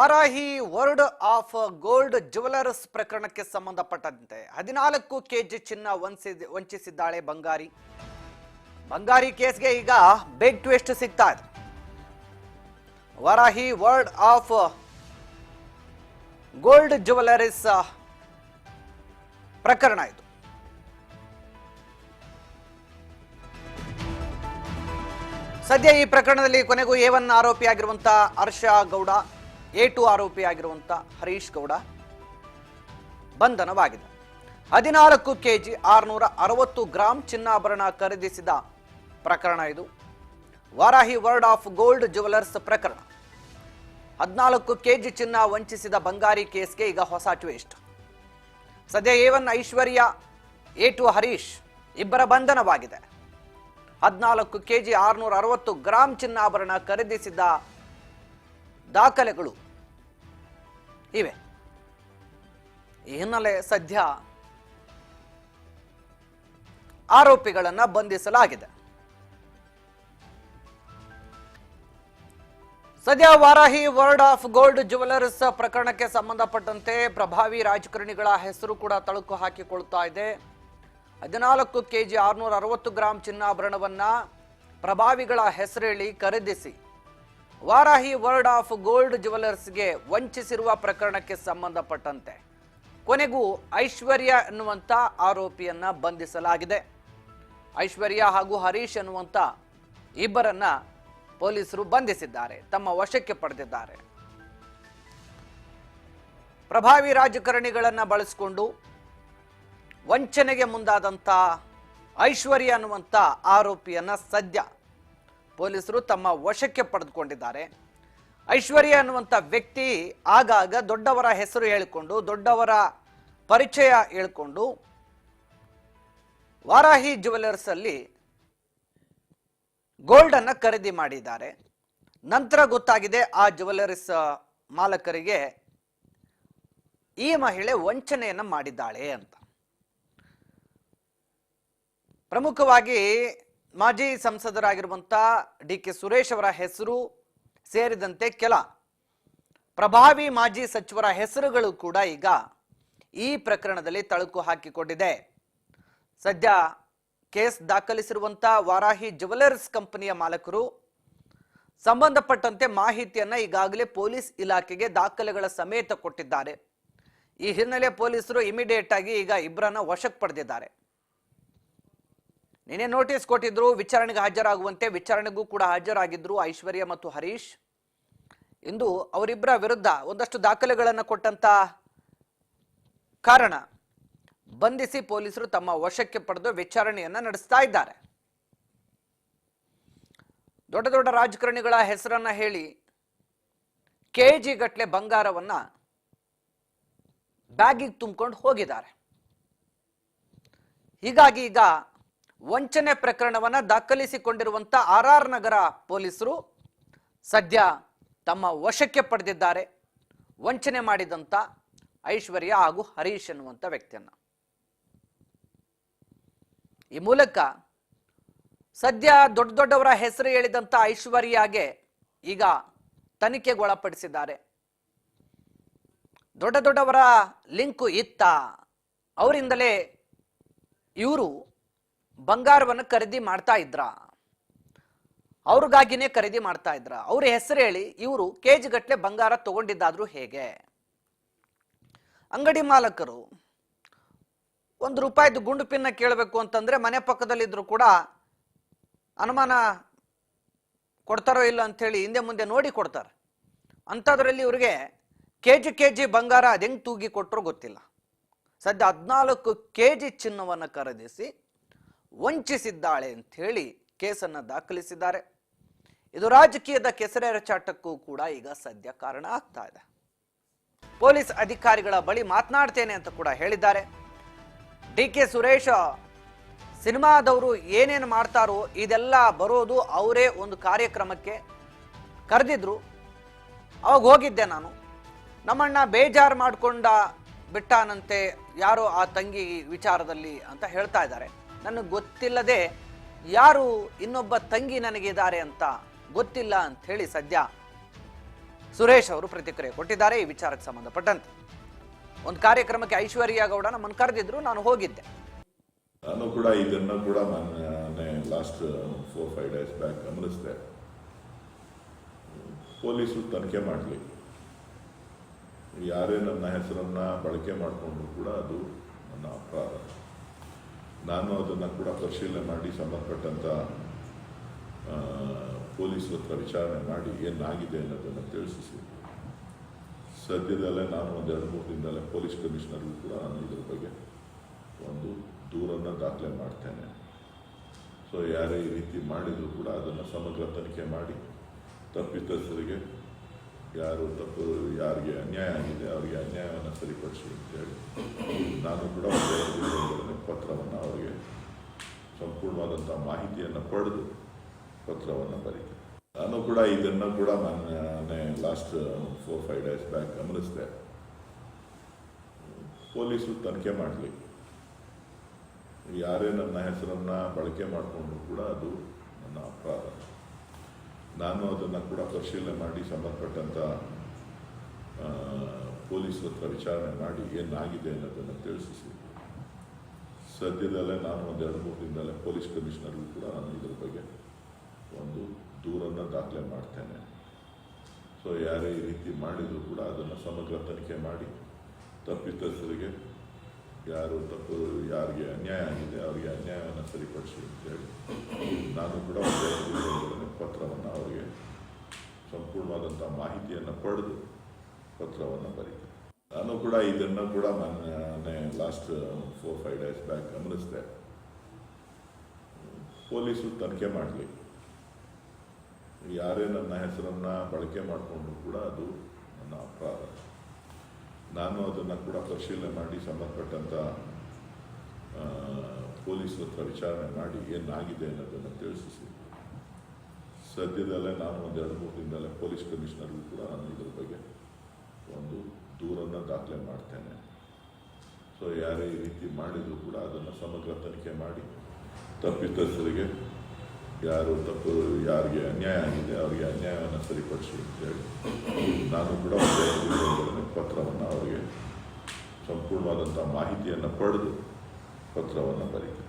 Varahi world of gold jewellers ಪ್ರಕರಣಕ್ಕೆ ಸಂಬಂಧಪಟ್ಟಂತೆ 14 KG ಚಿನ್ನ ವಂಚಿಸಿದ್ದಾಳೆ ಬಂಗಾರಿ. ಬಂಗಾರಿ ಕೇಸ್ಗೆ ಈಗ ಬಿಗ್ ಟ್ವಿಸ್ಟ್ ಸಿಗ್ತಾ ಇದೆ. Varahi world of gold jewellers ಪ್ರಕರಣ ಇದು. ಸದ್ಯ ಈ ಪ್ರಕರಣದಲ್ಲಿ ಕೊನೆಗೂ A1 ಆರೋಪಿಯಾಗಿರುವಂತ ಹರ್ಷ ಗೌಡ, A2 ಆರೋಪಿಯಾಗಿರುವಂತ ಹರೀಶ್ ಗೌಡ ಬಂಧನವಾಗಿದೆ. 14 ಕೆಜಿ 660 ಗ್ರಾಂ ಚಿನ್ನಾಭರಣ ಖರೀದಿಸಿದ ಪ್ರಕರಣ ಇದು. Varahi world of gold jewellers ಪ್ರಕರಣ. 14 ಕೆಜಿ ಚಿನ್ನ ವಂಚಿಸಿದ ಬಂಗಾರಿ ಕೇಸ್ಗೆ ಈಗ ಹೊಸ ಟ್ವಿಸ್ಟ್. ಸದ್ಯ A1 ಐಶ್ವರ್ಯ, A2 ಹರೀಶ್ ಇಬ್ಬರ ಬಂಧನವಾಗಿದೆ. 14 ಕೆಜಿ 660 ಗ್ರಾಂ ಚಿನ್ನಾಭರಣ ಖರೀದಿಸಿದ ದಾಖಲೆಗಳು ಇವೆ. ಈ ಹಿನ್ನೆಲೆ ಸದ್ಯ ಆರೋಪಿಗಳನ್ನು ಬಂಧಿಸಲಾಗಿದೆ. ಸದ್ಯ Varahi world of gold jewellers ಪ್ರಕರಣಕ್ಕೆ ಸಂಬಂಧಪಟ್ಟಂತೆ ಪ್ರಭಾವಿ ರಾಜಕಾರಣಿಗಳ ಹೆಸರು ಕೂಡ ತಳುಕು ಹಾಕಿಕೊಳ್ತಾ ಇದೆ. 14 ಕೆಜಿ 660 ಗ್ರಾಂ ಚಿನ್ನಾಭರಣವನ್ನ ಪ್ರಭಾವಿಗಳ ಹೆಸರೇಳಿ ಖರೀದಿಸಿ ವಾರಾಹಿ ವರ್ಲ್ಡ್ ಆಫ್ ಗೋಲ್ಡ್ ಜ್ಯುವೆಲರ್ಸ್ಗೆ ವಂಚಿಸಿರುವ ಪ್ರಕರಣಕ್ಕೆ ಸಂಬಂಧಪಟ್ಟಂತೆ ಕೊನೆಗೂ ಐಶ್ವರ್ಯ ಎನ್ನುವಂತ ಆರೋಪಿಯನ್ನ ಬಂಧಿಸಲಾಗಿದೆ. ಐಶ್ವರ್ಯ ಹಾಗೂ ಹರೀಶ್ ಎನ್ನುವಂತ ಇಬ್ಬರನ್ನ ಪೊಲೀಸರು ಬಂಧಿಸಿದ್ದಾರೆ, ತಮ್ಮ ವಶಕ್ಕೆ ಪಡೆದಿದ್ದಾರೆ. ಪ್ರಭಾವಿ ರಾಜಕಾರಣಿಗಳನ್ನ ಬಳಸಿಕೊಂಡು ವಂಚನೆಗೆ ಮುಂದಾದಂತ ಐಶ್ವರ್ಯ ಅನ್ನುವಂತ ಆರೋಪಿಯನ್ನ ಸದ್ಯ ಪೊಲೀಸರು ತಮ್ಮ ವಶಕ್ಕೆ ಪಡೆದುಕೊಂಡಿದ್ದಾರೆ. ಐಶ್ವರ್ಯ ಅನ್ನುವಂಥ ವ್ಯಕ್ತಿ ಆಗಾಗ ದೊಡ್ಡವರ ಹೆಸರು ಹೇಳಿಕೊಂಡು, ದೊಡ್ಡವರ ಪರಿಚಯ ಹೇಳಿಕೊಂಡು ವಾರಾಹಿ ಜ್ಯುವೆಲರ್ಸ್ ಅಲ್ಲಿ ಗೋಲ್ಡ್ ಅನ್ನ ಖರೀದಿ ಮಾಡಿದ್ದಾರೆ. ನಂತರ ಗೊತ್ತಾಗಿದೆ ಆ ಜ್ಯುವೆಲರ್ಸ್ ಮಾಲಕರಿಗೆ ಈ ಮಹಿಳೆ ವಂಚನೆಯನ್ನ ಮಾಡಿದ್ದಾಳೆ ಅಂತ. ಪ್ರಮುಖವಾಗಿ ಮಾಜಿ ಸಂಸದರಾಗಿರುವಂತ DK ಸುರೇಶ್ ಅವರ ಹೆಸರು ಸೇರಿದಂತೆ ಕೆಲ ಪ್ರಭಾವಿ ಮಾಜಿ ಸಚಿವರ ಹೆಸರುಗಳು ಕೂಡ ಈಗ ಈ ಪ್ರಕರಣದಲ್ಲಿ ತಳುಕು ಹಾಕಿಕೊಂಡಿದೆ. ಸದ್ಯ ಕೇಸ್ ದಾಖಲಿಸಿರುವಂತ ವಾರಾಹಿ ಜ್ಯುವೆಲರ್ಸ್ ಕಂಪನಿಯ ಮಾಲಕರು ಸಂಬಂಧಪಟ್ಟಂತೆ ಮಾಹಿತಿಯನ್ನ ಈಗಾಗಲೇ ಪೊಲೀಸ್ ಇಲಾಖೆಗೆ ದಾಖಲೆಗಳ ಸಮೇತ ಕೊಟ್ಟಿದ್ದಾರೆ. ಈ ಹಿನ್ನೆಲೆ ಪೊಲೀಸರು ಇಮಿಡಿಯೇಟ್ ಆಗಿ ಈಗ ಇಬ್ಬರನ್ನ ವಶಕ್ಕೆ ಪಡೆದಿದ್ದಾರೆ. ನಿನ್ನೆ ನೋಟಿಸ್ ಕೊಟ್ಟಿದ್ರು ವಿಚಾರಣೆಗೆ ಹಾಜರಾಗುವಂತೆ. ವಿಚಾರಣೆಗೂ ಕೂಡ ಹಾಜರಾಗಿದ್ರು ಐಶ್ವರ್ಯ ಮತ್ತು ಹರೀಶ್. ಇಂದು ಅವರಿಬ್ಬರ ವಿರುದ್ಧ ಒಂದಷ್ಟು ದಾಖಲೆಗಳನ್ನು ಕೊಟ್ಟಂತ ಕಾರಣ ಬಂಧಿಸಿ ಪೊಲೀಸರು ತಮ್ಮ ವಶಕ್ಕೆ ಪಡೆದು ವಿಚಾರಣೆಯನ್ನ ನಡೆಸ್ತಾ ಇದ್ದಾರೆ. ದೊಡ್ಡ ದೊಡ್ಡ ರಾಜಕಾರಣಿಗಳ ಹೆಸರನ್ನ ಹೇಳಿ ಕೆಜಿ ಗಟ್ಟಲೆ ಬಂಗಾರವನ್ನ ಬ್ಯಾಗಿಗೆ ತುಂಬಿಕೊಂಡು ಹೋಗಿದ್ದಾರೆ. ಹೀಗಾಗಿ ಈಗ ವಂಚನೆ ಪ್ರಕರಣವನ್ನ ದಾಖಲಿಸಿಕೊಂಡಿರುವಂತ RR ನಗರ ಪೊಲೀಸರು ಸದ್ಯ ತಮ್ಮ ವಶಕ್ಕೆ ಪಡೆದಿದ್ದಾರೆ ವಂಚನೆ ಮಾಡಿದಂತ ಐಶ್ವರ್ಯ ಹಾಗೂ ಹರೀಶ್ ಎನ್ನುವಂತ ವ್ಯಕ್ತಿಯನ್ನ. ಈ ಮೂಲಕ ಸದ್ಯ ದೊಡ್ಡ ದೊಡ್ಡವರ ಹೆಸರು ಹೇಳಿದಂತ ಐಶ್ವರ್ಯಗೆ ಈಗ ತನಿಖೆಗೊಳಪಡಿಸಿದ್ದಾರೆ. ದೊಡ್ಡ ದೊಡ್ಡವರ ಲಿಂಕು ಇತ್ತ, ಅವರಿಂದಲೇ ಇವರು ಬಂಗಾರವನ್ನು ಖರೀದಿ ಮಾಡ್ತಾ ಇದ್ರ, ಅವ್ರಿಗಾಗಿನೇ ಖರೀದಿ ಮಾಡ್ತಾ ಇದ್ರ, ಅವ್ರ ಹೆಸರು ಹೇಳಿ ಇವರು ಕೆಜಿ ಗಟ್ಟಲೆ ಬಂಗಾರ ತಗೊಂಡಿದ್ದಾದ್ರೂ ಹೇಗೆ? ಅಂಗಡಿ ಮಾಲಕರು ₹1 ಗುಂಡು ಪಿನ್ನ ಕೇಳಬೇಕು ಅಂತಂದ್ರೆ ಮನೆ ಪಕ್ಕದಲ್ಲಿದ್ರು ಕೂಡ ಅನುಮಾನ ಕೊಡ್ತಾರೋ ಇಲ್ಲ ಅಂತ ಹೇಳಿ ಹಿಂದೆ ಮುಂದೆ ನೋಡಿ ಕೊಡ್ತಾರೆ. ಅಂಥದ್ರಲ್ಲಿ ಇವ್ರಿಗೆ ಕೆಜಿ ಬಂಗಾರ ಅದೆಂಗ್ ತೂಗಿ ಕೊಟ್ಟರು ಗೊತ್ತಿಲ್ಲ. ಸದ್ಯ 14 ಕೆಜಿ ಚಿನ್ನವನ್ನು ಖರೀದಿಸಿ ವಂಚಿಸಿದ್ದಾಳೆ ಅಂತ ಹೇಳಿ ಕೇಸನ್ನ ದಾಖಲಿಸಿದ್ದಾರೆ. ಇದು ರಾಜಕೀಯದ ಕೆಸರೆರಚಾಟಕ್ಕೂ ಕೂಡ ಈಗ ಸದ್ಯ ಕಾರಣ ಆಗ್ತಾ ಇದೆ. ಪೊಲೀಸ್ ಅಧಿಕಾರಿಗಳ ಬಳಿ ಮಾತನಾಡ್ತೇನೆ ಅಂತ ಕೂಡ ಹೇಳಿದ್ದಾರೆ. DK ಸುರೇಶ್ ಸಿನಿಮಾದವರು ಏನೇನು ಮಾಡ್ತಾರೋ ಇದೆಲ್ಲ ಬರೋದು ಅವರೇ ಒಂದು ಕಾರ್ಯಕ್ರಮಕ್ಕೆ ಕರೆದಿದ್ರು, ಅವಾಗ ಹೋಗಿದ್ದೆ ನಾನು. ನಮ್ಮಣ್ಣ ಬೇಜಾರು ಮಾಡ್ಕೊಂಡ ಬಿಟ್ಟಾನಂತೆ ಯಾರೋ ಆ ತಂಗಿ ವಿಚಾರದಲ್ಲಿ ಅಂತ ಹೇಳ್ತಾ ಇದ್ದಾರೆ. ನನಗೆ ಗೊತ್ತಿಲ್ಲದೆ ಯಾರು ಇನ್ನೊಬ್ಬ ತಂಗಿ ನನಗಿದ್ದಾರೆ ಅಂತ ಗೊತ್ತಿಲ್ಲ ಅಂತ ಹೇಳಿ ಸದ್ಯ ಸುರೇಶ್ ಅವರು ಪ್ರತಿಕ್ರಿಯೆ ಕೊಟ್ಟಿದ್ದಾರೆ ಈ ವಿಚಾರಕ್ಕೆ ಸಂಬಂಧಪಟ್ಟಂತೆ. ಒಂದು ಕಾರ್ಯಕ್ರಮಕ್ಕೆ ಐಶ್ವರ್ಯ ಗೌಡ ನಮ್ಮನ್ನು ಕರೆದಿದ್ರು, ನಾನು ಹೋಗಿದ್ದೆ. ನಾನು ಕೂಡ ಇದನ್ನು ಕೂಡ ಮೊನ್ನೆ ಲಾಸ್ಟ್ 4-5 ಡೇಸ್ ಬ್ಯಾಕ್ ಗಮನಿಸಿದೆ. ಪೊಲೀಸರು ತನಿಖೆ ಮಾಡಲಿ, ಯಾರೇ ನನ್ನ ಹೆಸರನ್ನು ಬಳಕೆ ಮಾಡಿಕೊಂಡ್ರು ಕೂಡ ಅದು ನನ್ನ ಅಪರಾಧ. ನಾನು ಅದನ್ನು ಕೂಡ ಪರಿಶೀಲನೆ ಮಾಡಿ ಸಂಬಂಧಪಟ್ಟಂಥ ಪೊಲೀಸರ ಹತ್ರ ವಿಚಾರಣೆ ಮಾಡಿ ಏನಾಗಿದೆ ಅನ್ನೋದನ್ನು ತಿಳಿಸಿ ಸದ್ಯದಲ್ಲೇ ನಾನು ಒಂದು 2-3 ದಿನದಲ್ಲೇ ಪೊಲೀಸ್ ಕಮಿಷನರ್ಗೂ ಕೂಡ ನಾನು ಇದ್ರ ಬಗ್ಗೆ ಒಂದು ದೂರನ್ನು ದಾಖಲೆ ಮಾಡ್ತೇನೆ. ಸೊ ಯಾರೇ ಈ ರೀತಿ ಮಾಡಿದರೂ ಕೂಡ ಅದನ್ನು ಸಮಗ್ರ ತನಿಖೆ ಮಾಡಿ ತಪ್ಪಿತಸ್ಥರಿಗೆ ಯಾರು ತಪ್ಪು ಯಾರಿಗೆ ಅನ್ಯಾಯ ಆಗಿದೆ ಅವರಿಗೆ ಅನ್ಯಾಯವನ್ನು ಸರಿಪಡಿಸಿ ಅಂತೇಳಿ ನಾನು ಕೂಡ ಒಂದು ಪತ್ರವನ್ನು ಅವರಿಗೆ ಸಂಪೂರ್ಣವಾದಂಥ ಮಾಹಿತಿಯನ್ನು ಪಡೆದು ಪತ್ರವನ್ನು ಬರೀತೀನಿ. ನಾನು ಕೂಡ ಇದನ್ನು ಕೂಡ ಮೊನ್ನೆ ಲಾಸ್ಟ್ 4-5 ಡೇಸ್ ಬ್ಯಾಕ್ ಗಮನಿಸಿದೆ. ಪೊಲೀಸರು ತನಿಖೆ ಮಾಡಲಿ, ಯಾರೇ ನನ್ನ ಹೆಸರನ್ನು ಬಳಕೆ ಮಾಡಿಕೊಂಡ್ರು ಕೂಡ ಅದು ನನ್ನ ಅಪರಾಧ. ನಾನು ಅದನ್ನು ಕೂಡ ಪರಿಶೀಲನೆ ಮಾಡಿ ಸಂಬಂಧಪಟ್ಟಂಥ ಪೊಲೀಸರ ಹತ್ರ ವಿಚಾರಣೆ ಮಾಡಿ ಏನಾಗಿದೆ ಅನ್ನೋದನ್ನು ತಿಳಿಸಿ ಸದ್ಯದಲ್ಲೇ ನಾನು ಒಂದು 2-3 ದಿನದಲ್ಲೇ ಪೊಲೀಸ್ ಕಮಿಷನರ್ಗೂ ಕೂಡ ನಾನು ಇದ್ರ ಬಗ್ಗೆ ಒಂದು ದೂರನ್ನು ದಾಖಲೆ ಮಾಡ್ತೇನೆ. ಸೊ ಯಾರೇ ಈ ರೀತಿ ಮಾಡಿದರೂ ಕೂಡ ಅದನ್ನು ಸಮಗ್ರ ತನಿಖೆ ಮಾಡಿ ತಪ್ಪಿತಸ್ಥರಿಗೆ ಯಾರು ತಪ್ಪು ಯಾರಿಗೆ ಅನ್ಯಾಯ ಆಗಿದೆ ಅವರಿಗೆ ಅನ್ಯಾಯವನ್ನು ಸರಿಪಡಿಸಿ ಅಂತೇಳಿ ನಾನು ಕೂಡ ಒಂದು ಪತ್ರವನ್ನು ಅವರಿಗೆ ಸಂಪೂರ್ಣವಾದಂಥ ಮಾಹಿತಿಯನ್ನು ಪಡೆದು ಪತ್ರವನ್ನು ಬರೀತೀನಿ. ನಾನು ಕೂಡ ಇದನ್ನು ಕೂಡ ಮೊನ್ನೆ ಲಾಸ್ಟ್ 4-5 ಡೇಸ್ ಬ್ಯಾಕ್ ಗಮನಿಸಿದೆ. ಪೊಲೀಸರು ತನಿಖೆ ಮಾಡಲಿ, ಯಾರೇ ನನ್ನ ಹೆಸರನ್ನು ಬಳಕೆ ಮಾಡಿಕೊಂಡ್ರು ಕೂಡ ಅದು ನನ್ನ ಅಪರಾಧ. ನಾನು ಅದನ್ನು ಕೂಡ ಪರಿಶೀಲನೆ ಮಾಡಿ ಸಂಬಂಧಪಟ್ಟಂಥ ಪೊಲೀಸರ ಹತ್ರ ವಿಚಾರಣೆ ಮಾಡಿ ಏನಾಗಿದೆ ಅನ್ನೋದನ್ನು ತಿಳಿಸಿ ಸದ್ಯದಲ್ಲೇ ನಾನು ಒಂದು 2-3 ದಿನದಲ್ಲೇ ಪೊಲೀಸ್ ಕಮಿಷನರ್ಗೂ ಕೂಡ ನಾನು ಇದ್ರ ಬಗ್ಗೆ ಒಂದು ದೂರನ್ನು ದಾಖಲೆ ಮಾಡ್ತೇನೆ. ಸೊ ಯಾರೇ ಈ ರೀತಿ ಮಾಡಿದರೂ ಕೂಡ ಅದನ್ನು ಸಮಗ್ರ ತನಿಖೆ ಮಾಡಿ ತಪ್ಪಿತಸ್ಥರಿಗೆ ಯಾರು ತಪ್ಪು ಯಾರಿಗೆ ಅನ್ಯಾಯ ಆಗಿದೆ ಅವರಿಗೆ ಅನ್ಯಾಯವನ್ನು ಸರಿಪಡಿಸಿ ಅಂತೇಳಿ ನಾನು ಕೂಡ ಒಂದು ಪತ್ರವನ್ನು ಅವರಿಗೆ ಸಂಪೂರ್ಣವಾದಂಥ ಮಾಹಿತಿಯನ್ನು ಪಡೆದು ಪತ್ರವನ್ನು ಬರೀತೀನಿ.